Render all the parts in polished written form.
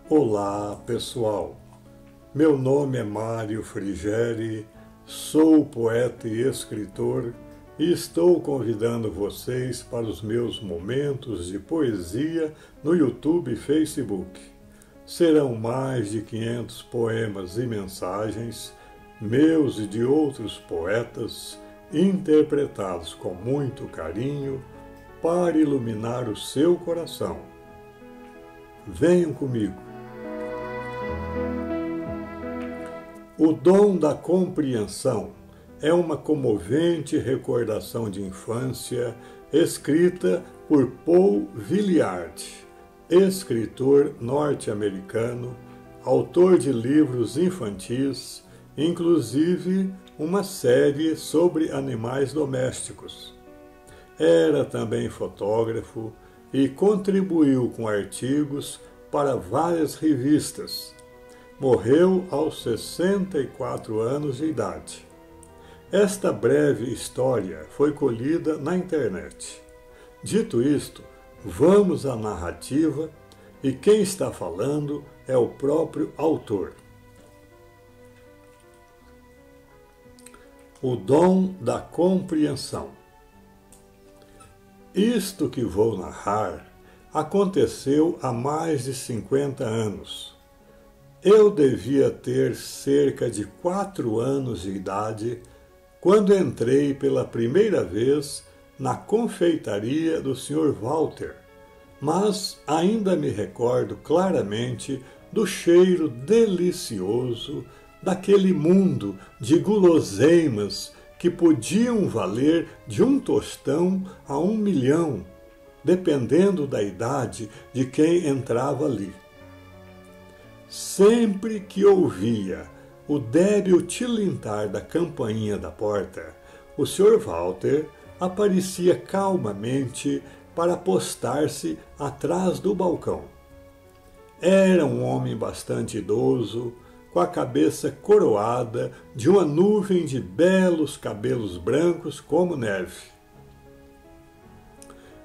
Olá, pessoal. Meu nome é Mário Frigeri, sou poeta e escritor e estou convidando vocês para os meus momentos de poesia no YouTube e Facebook. Serão mais de 500 poemas e mensagens, meus e de outros poetas, interpretados com muito carinho para iluminar o seu coração. Venham comigo. O dom da compreensão é uma comovente recordação de infância escrita por Paul Williard, escritor norte-americano, autor de livros infantis, inclusive uma série sobre animais domésticos. Era também fotógrafo e contribuiu com artigos para várias revistas. Morreu aos 64 anos de idade. Esta breve história foi colhida na internet. Dito isto, vamos à narrativa e quem está falando é o próprio autor. O dom da compreensão. Isto que vou narrar aconteceu há mais de 50 anos. Eu devia ter cerca de 4 anos de idade quando entrei pela primeira vez na confeitaria do Sr. Walter, mas ainda me recordo claramente do cheiro delicioso daquele mundo de guloseimas que podiam valer de um tostão a 1 milhão, dependendo da idade de quem entrava ali. Sempre que ouvia o débil tilintar da campainha da porta, o Sr. Walter aparecia calmamente para postar-se atrás do balcão. Era um homem bastante idoso, com a cabeça coroada de uma nuvem de belos cabelos brancos como neve.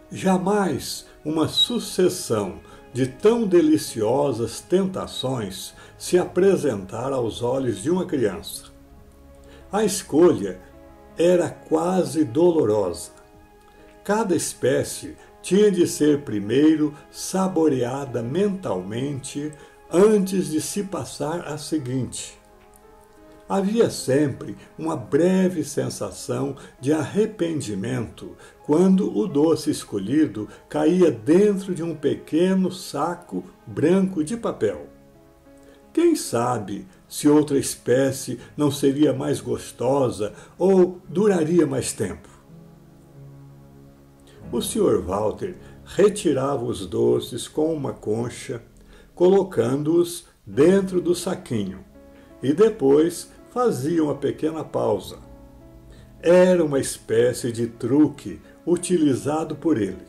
Jamais uma sucessão de tão deliciosas tentações se apresentara aos olhos de uma criança. A escolha era quase dolorosa. Cada espécie tinha de ser primeiro saboreada mentalmente antes de se passar à seguinte. Havia sempre uma breve sensação de arrependimento quando o doce escolhido caía dentro de um pequeno saco branco de papel. Quem sabe se outra espécie não seria mais gostosa ou duraria mais tempo? O Sr. Walter retirava os doces com uma concha, colocando-os dentro do saquinho, e depois fazia uma pequena pausa. Era uma espécie de truque utilizado por ele.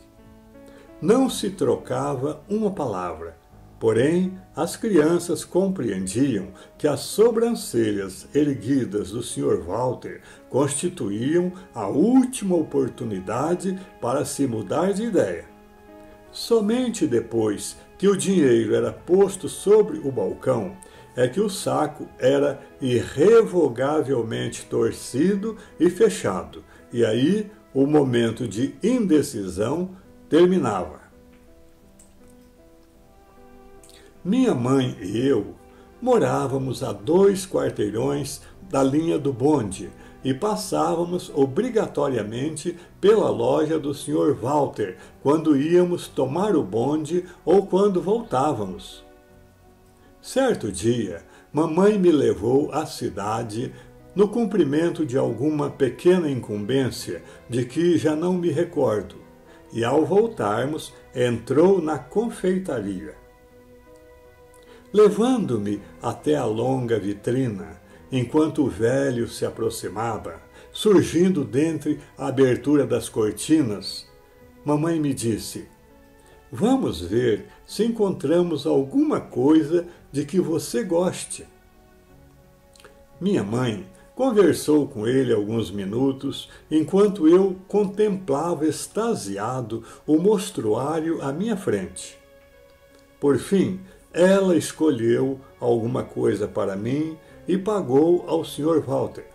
Não se trocava uma palavra, porém as crianças compreendiam que as sobrancelhas erguidas do Sr. Walter constituíam a última oportunidade para se mudar de ideia. Somente depois que o dinheiro era posto sobre o balcão é que o saco era irrevogavelmente torcido e fechado, e aí o momento de indecisão terminava. Minha mãe e eu morávamos a 2 quarteirões da linha do bonde e passávamos obrigatoriamente pela loja do Sr. Walter quando íamos tomar o bonde ou quando voltávamos. Certo dia, mamãe me levou à cidade no cumprimento de alguma pequena incumbência de que já não me recordo, e ao voltarmos entrou na confeitaria. Levando-me até a longa vitrina, enquanto o velho se aproximava, surgindo dentre a abertura das cortinas, mamãe me disse: "Vamos ver se encontramos alguma coisa de que você goste." Minha mãe conversou com ele alguns minutos, enquanto eu contemplava extasiado o mostruário à minha frente. Por fim, ela escolheu alguma coisa para mim e pagou ao Sr. Walter.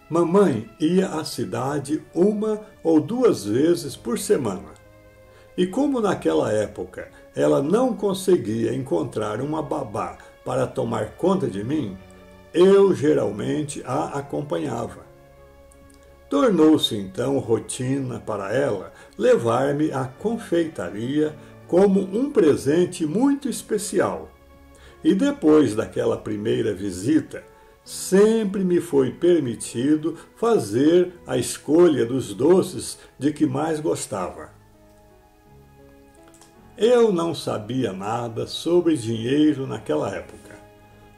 Mamãe ia à cidade 1 ou 2 vezes por semana. E como naquela época ela não conseguia encontrar uma babá para tomar conta de mim, eu geralmente a acompanhava. Tornou-se então rotina para ela levar-me à confeitaria como um presente muito especial. E depois daquela primeira visita, sempre me foi permitido fazer a escolha dos doces de que mais gostava. Eu não sabia nada sobre dinheiro naquela época.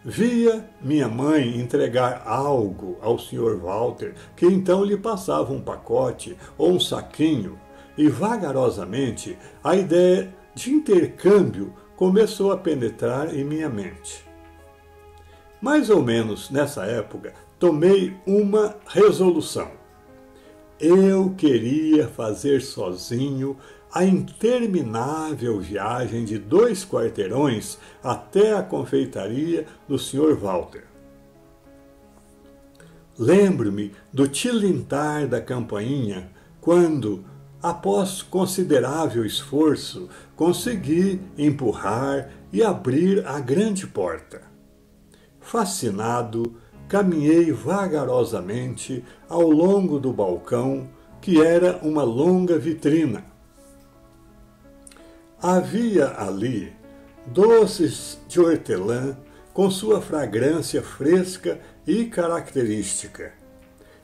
Via minha mãe entregar algo ao Sr. Walter, que então lhe passava um pacote ou um saquinho, e vagarosamente a ideia de intercâmbio começou a penetrar em minha mente. Mais ou menos nessa época, tomei uma resolução. Eu queria fazer sozinho a interminável viagem de 2 quarteirões até a confeitaria do Sr. Walter. Lembro-me do tilintar da campainha quando, após considerável esforço, consegui empurrar e abrir a grande porta. Fascinado, caminhei vagarosamente ao longo do balcão, que era uma longa vitrina. Havia ali doces de hortelã com sua fragrância fresca e característica.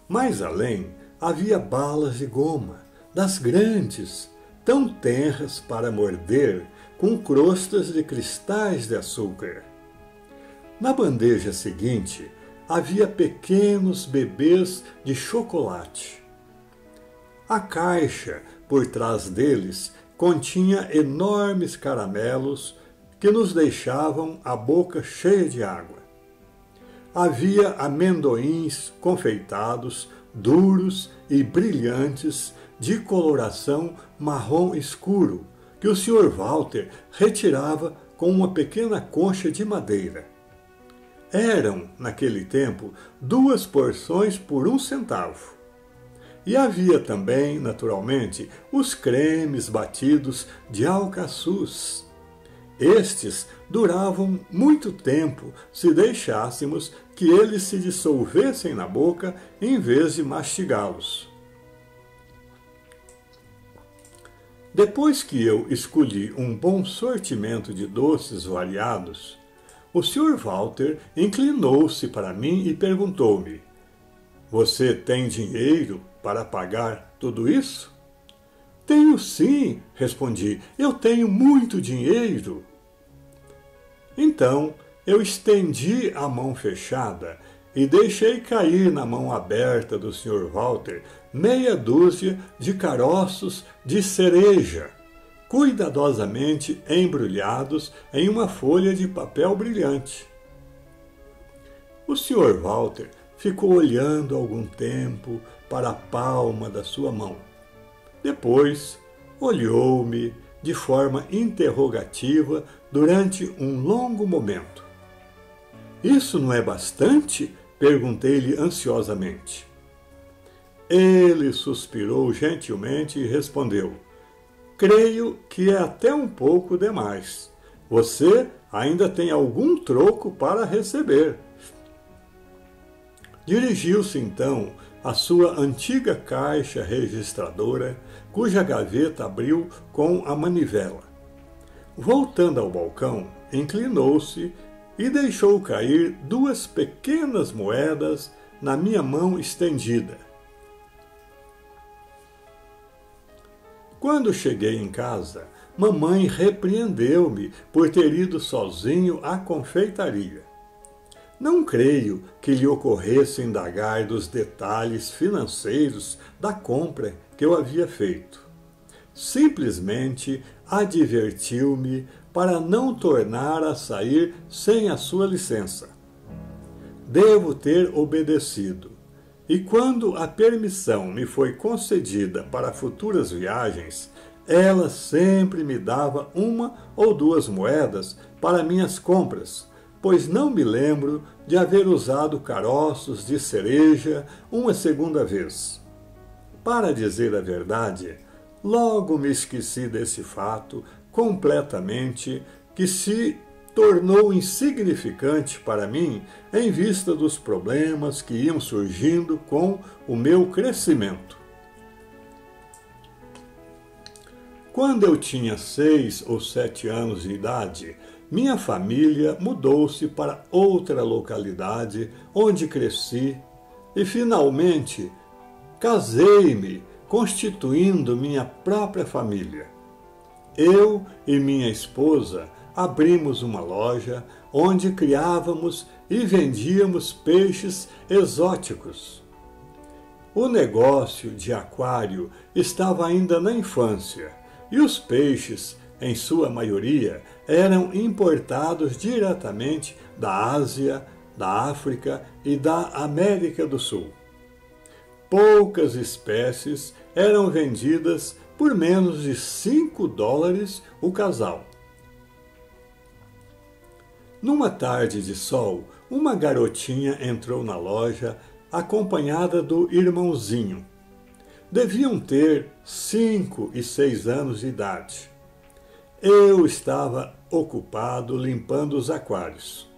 Mais além, havia balas de goma, das grandes, tão tenras para morder, com crostas de cristais de açúcar. Na bandeja seguinte, havia pequenos bebês de chocolate. A caixa, por trás deles, continha enormes caramelos que nos deixavam a boca cheia de água. Havia amendoins confeitados, duros e brilhantes, de coloração marrom escuro, que o Sr. Walter retirava com uma pequena concha de madeira. Eram, naquele tempo, 2 porções por 1 centavo. E havia também, naturalmente, os cremes batidos de alcaçuz. Estes duravam muito tempo se deixássemos que eles se dissolvessem na boca em vez de mastigá-los. Depois que eu escolhi um bom sortimento de doces variados, o Sr. Walter inclinou-se para mim e perguntou-me: "Você tem dinheiro para pagar tudo isso?" "Tenho sim", respondi. "Eu tenho muito dinheiro." Então eu estendi a mão fechada e deixei cair na mão aberta do Sr. Walter meia dúzia de caroços de cereja, cuidadosamente embrulhados em uma folha de papel brilhante. O Sr. Walter ficou olhando algum tempo para a palma da sua mão. Depois, olhou-me de forma interrogativa durante um longo momento. "Isso não é bastante?" perguntei-lhe ansiosamente. Ele suspirou gentilmente e respondeu: "Creio que é até um pouco demais. Você ainda tem algum troco para receber." Dirigiu-se então à sua antiga caixa registradora, cuja gaveta abriu com a manivela. Voltando ao balcão, inclinou-se e deixou cair 2 pequenas moedas na minha mão estendida. Quando cheguei em casa, mamãe repreendeu-me por ter ido sozinho à confeitaria. Não creio que lhe ocorresse indagar dos detalhes financeiros da compra que eu havia feito. Simplesmente advertiu-me para não tornar a sair sem a sua licença. Devo ter obedecido. E quando a permissão me foi concedida para futuras viagens, ela sempre me dava 1 ou 2 moedas para minhas compras, pois não me lembro de haver usado caroços de cereja uma segunda vez. Para dizer a verdade, logo me esqueci desse fato completamente, que se tornou insignificante para mim em vista dos problemas que iam surgindo com o meu crescimento. Quando eu tinha 6 ou 7 anos de idade, minha família mudou-se para outra localidade onde cresci e finalmente casei-me, constituindo minha própria família. Eu e minha esposa abrimos uma loja onde criávamos e vendíamos peixes exóticos. O negócio de aquário estava ainda na infância e os peixes, em sua maioria, eram importados diretamente da Ásia, da África e da América do Sul. Poucas espécies eram vendidas por menos de $5 o casal. Numa tarde de sol, uma garotinha entrou na loja acompanhada do irmãozinho. Deviam ter 5 e 6 anos de idade. Eu estava ocupado limpando os aquários.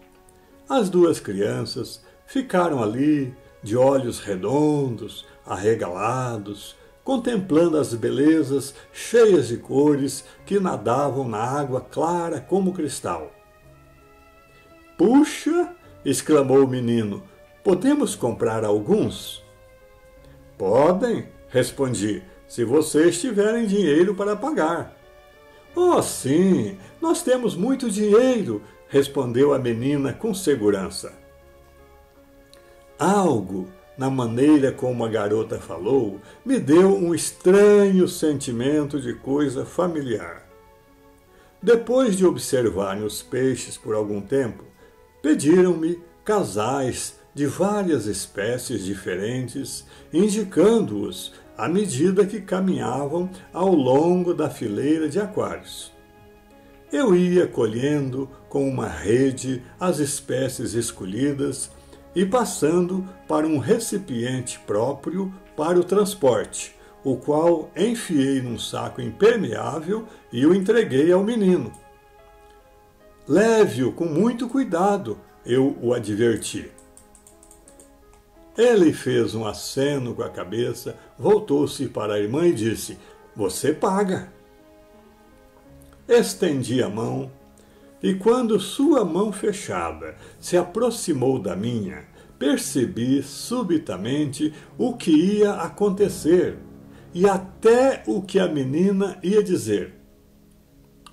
As 2 crianças ficaram ali, de olhos redondos, arregalados, contemplando as belezas cheias de cores que nadavam na água clara como cristal. "Puxa!" exclamou o menino. "Podemos comprar alguns?" "Podem," respondi, "se vocês tiverem dinheiro para pagar." "Oh, sim, nós temos muito dinheiro," respondeu a menina com segurança. Algo na maneira como a garota falou me deu um estranho sentimento de coisa familiar. Depois de observarem os peixes por algum tempo, pediram-me casais de várias espécies diferentes, indicando-os à medida que caminhavam ao longo da fileira de aquários. Eu ia colhendo com uma rede as espécies escolhidas e passando para um recipiente próprio para o transporte, o qual enfiei num saco impermeável e o entreguei ao menino. "Leve-o com muito cuidado," eu o adverti. Ele fez um aceno com a cabeça, voltou-se para a irmã e disse: "Você paga." Estendi a mão e, quando sua mão fechada se aproximou da minha, percebi subitamente o que ia acontecer e até o que a menina ia dizer.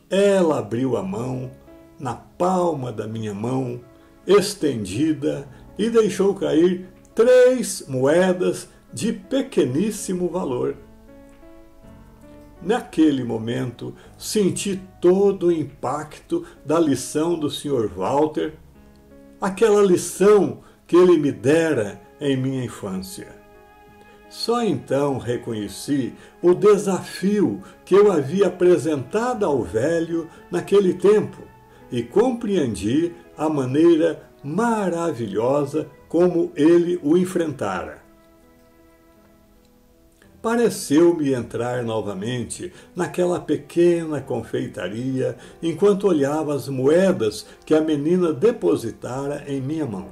Ela abriu a mão na palma da minha mão, estendida, e deixou cair 3 moedas de pequeníssimo valor. Naquele momento, senti todo o impacto da lição do Sr. Walter, aquela lição que ele me dera em minha infância. Só então reconheci o desafio que eu havia apresentado ao velho naquele tempo e compreendi a maneira maravilhosa como ele o enfrentara. Pareceu-me entrar novamente naquela pequena confeitaria enquanto olhava as moedas que a menina depositara em minha mão.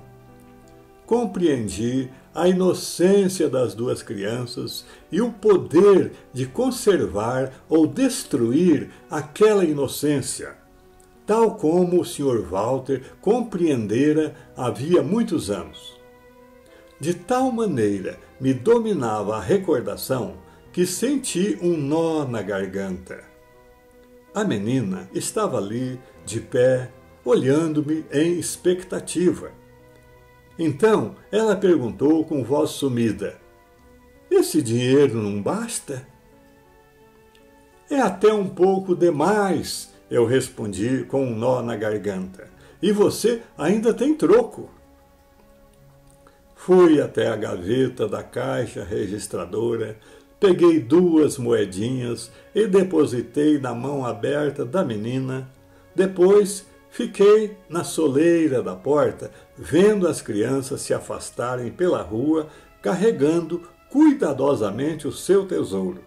Compreendi a inocência das 2 crianças e o poder de conservar ou destruir aquela inocência, tal como o Sr. Walter compreendera havia muitos anos. De tal maneira me dominava a recordação que senti um nó na garganta. A menina estava ali, de pé, olhando-me em expectativa. Então ela perguntou com voz sumida: "Esse dinheiro não basta?" "É até um pouco demais," eu respondi com um nó na garganta. "E você ainda tem troco." Fui até a gaveta da caixa registradora, peguei 2 moedinhas e depositei na mão aberta da menina. Depois fiquei na soleira da porta, vendo as crianças se afastarem pela rua, carregando cuidadosamente o seu tesouro.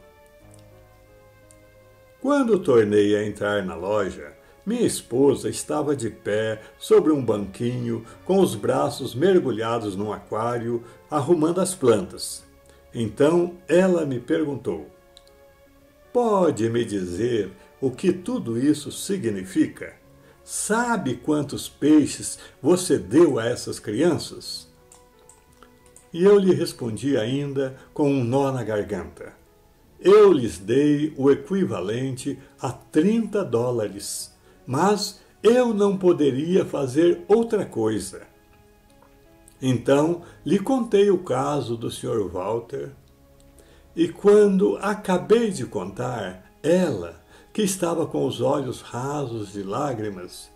Quando tornei a entrar na loja, minha esposa estava de pé sobre um banquinho, com os braços mergulhados num aquário, arrumando as plantas. Então ela me perguntou: "Pode me dizer o que tudo isso significa? Sabe quantos peixes você deu a essas crianças?" E eu lhe respondi ainda com um nó na garganta: "Eu lhes dei o equivalente a $30, mas eu não poderia fazer outra coisa." Então lhe contei o caso do Sr. Walter, e quando acabei de contar, ela, que estava com os olhos rasos de lágrimas,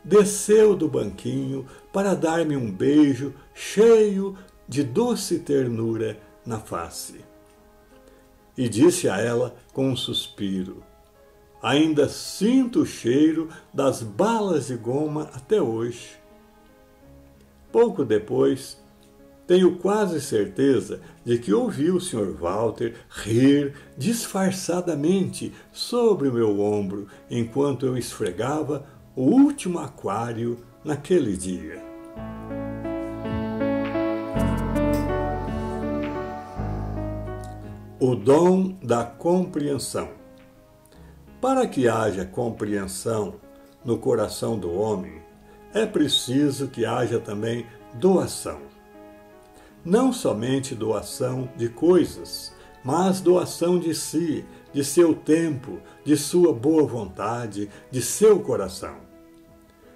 desceu do banquinho para dar-me um beijo cheio de doce ternura na face. E disse a ela com um suspiro: "Ainda sinto o cheiro das balas de goma até hoje." Pouco depois, tenho quase certeza de que ouvi o Sr. Walter rir disfarçadamente sobre o meu ombro enquanto eu esfregava o último aquário naquele dia. O dom da compreensão. Para que haja compreensão no coração do homem, é preciso que haja também doação. Não somente doação de coisas, mas doação de si, de seu tempo, de sua boa vontade, de seu coração.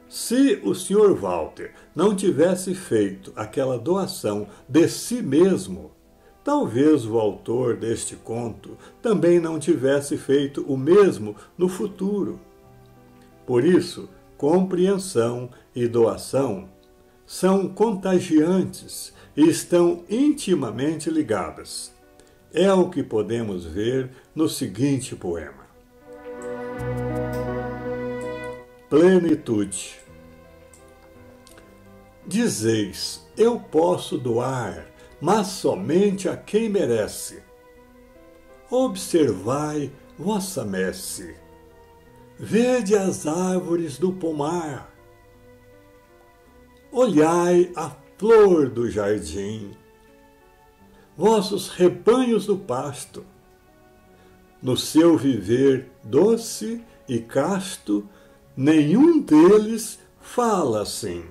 Se o Sr. Walter não tivesse feito aquela doação de si mesmo, talvez o autor deste conto também não tivesse feito o mesmo no futuro. Por isso, compreensão e doação são contagiantes e estão intimamente ligadas. É o que podemos ver no seguinte poema: Plenitude. Dizeis: eu posso doar, mas somente a quem merece. Observai vossa messe. Vede as árvores do pomar. Olhai a flor do jardim. Vossos rebanhos do pasto. No seu viver doce e casto, nenhum deles fala assim.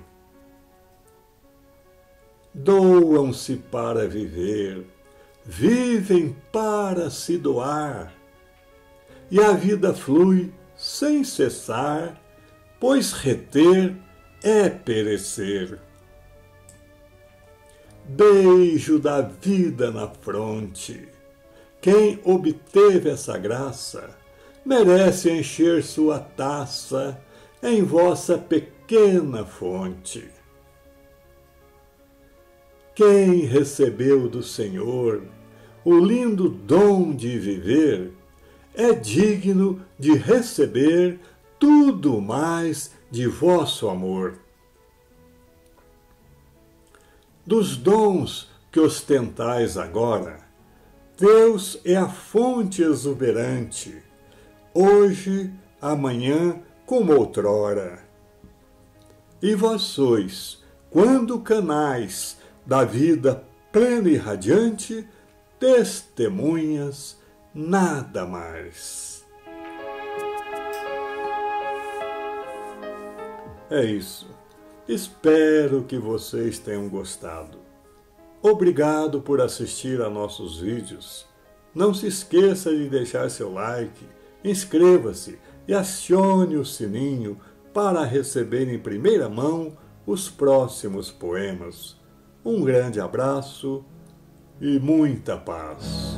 Doam-se para viver, vivem para se doar, e a vida flui sem cessar, pois reter é perecer. Beijo da vida na fronte, quem obteve essa graça, merece encher sua taça em vossa pequena fonte. Quem recebeu do Senhor o lindo dom de viver, é digno de receber tudo mais de vosso amor. Dos dons que ostentais agora, Deus é a fonte exuberante, hoje, amanhã, como outrora. E vós sois, quando canais da vida plena e radiante, testemunhas, nada mais. É isso. Espero que vocês tenham gostado. Obrigado por assistir a nossos vídeos. Não se esqueça de deixar seu like, inscreva-se e acione o sininho para receber em primeira mão os próximos poemas. Um grande abraço e muita paz.